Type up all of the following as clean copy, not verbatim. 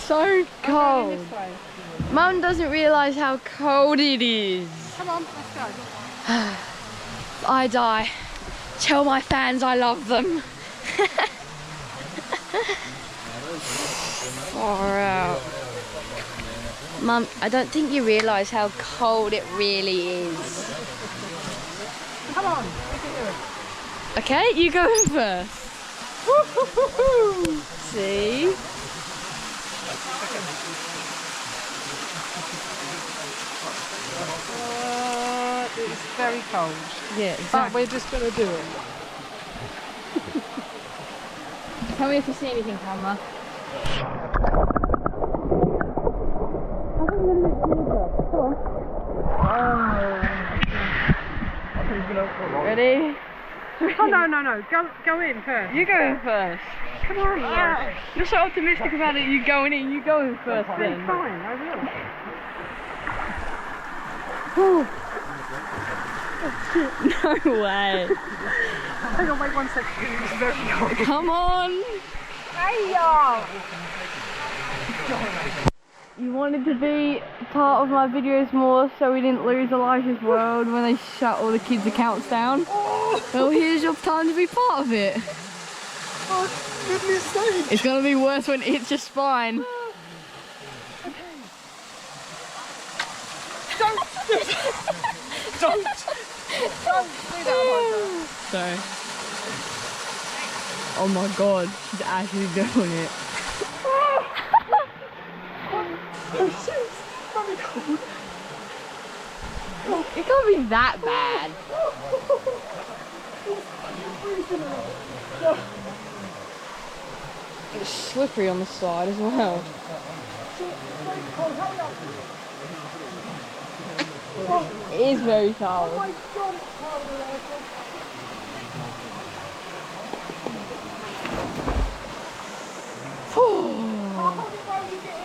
so cold. Mum doesn't realise how cold it is. Come on, let's go. I die. Tell my fans I love them. Far out. Mum, I don't think you realise how cold it really is. Come on, we can do it. Okay, you go first. See? It's very cold. Yeah, exactly. But we're just going to do it. Tell me if you see anything, Camera. Ready? Oh, no. Go in first. You go in first. Come on. You're so optimistic about it, you going in, you go in first then. It's fine, I will. No way. Hang on, wait 1 second. It's very cold. Come on. Hey, y'all. You wanted to be part of my videos more so we didn't lose Elijah's world when they shut all the kids' accounts down. Well, here's your time to be part of it. Oh, goodness sake. It's going to be worse when it hits your spine. Don't do that. Don't do that. Sorry. Oh my god, she's actually doing it. Oh shit, it's very cold. It can't be that bad. It's slippery on the side as well. It is very cold. Oh my god, it's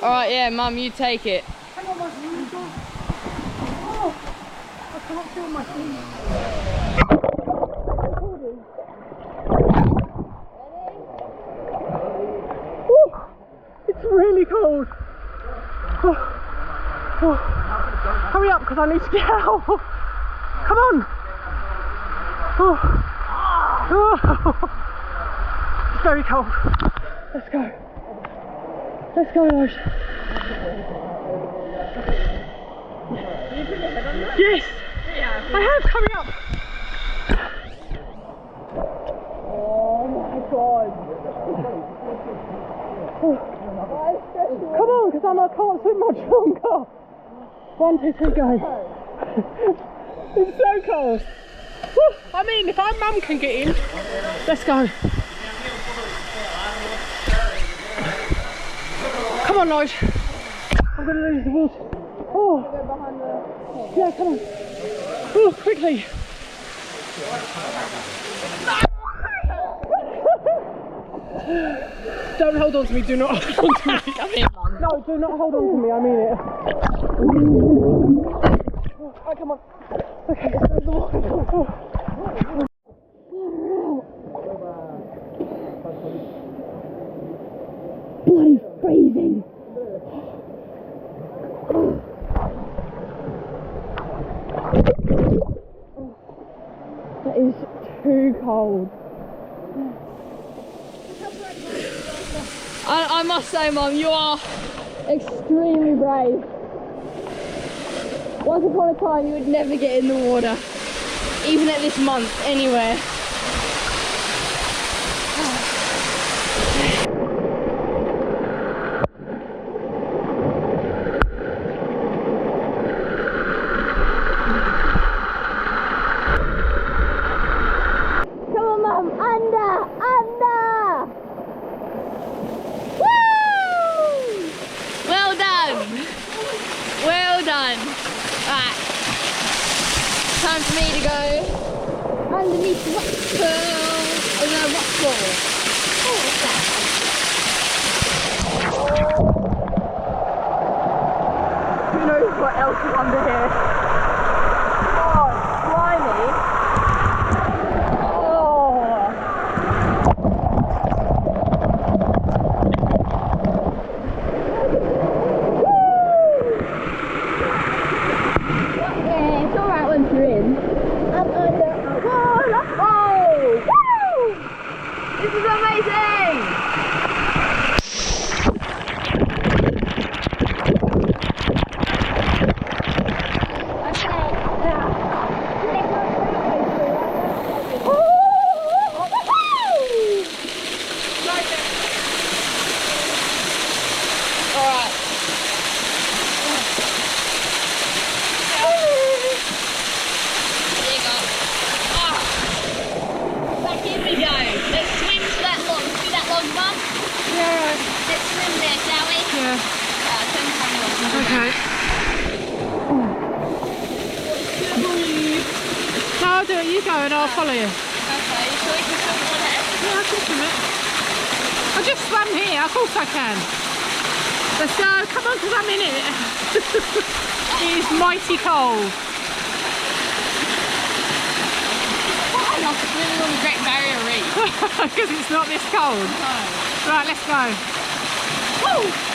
Alright, yeah, Mum, you take it. hang on, my feet. Oh, I can't feel my feet. It's really cold. Oh. Hurry up, because I need to get out. Come on. Oh. It's very cold. Let's go. Let's go, Raj. Yes. I have. Hurry up. Oh my god. Come on, because I can't swim much longer. 1, 2, 3, go. It's so cold. I mean, if our mum can get in, let's go. Come on, Lloyd. I'm going to lose the water. Oh. Yeah, come on. Oh, quickly. Don't hold on to me, do not hold on to me. Come here, Mum. No, do not hold on to me, I mean it. Oh, come on. Okay, let's go to the water. Bloody freezing. That is too cold. I must say, Mum, you are extremely brave. Once upon a time, you would never get in the water, even at this month, anywhere. Come on, Mum, under! Woo! Well done! Well done! Right, time for me to go underneath the waterfall. Oh no, waterfall. Oh, what's that? Who knows what else is under here? Oh, it's slimy. Oh. amazing! Okay. No, I'll do it. You go and I'll follow you. Okay, so we can swim on it? Yeah, I can swim it. I just swam here. Of course I can. Let's go. Come on, because I'm in it. It is mighty cold. I love swimming on the Great Barrier Reef. Because it's not this cold. No. Right, let's go. Woo!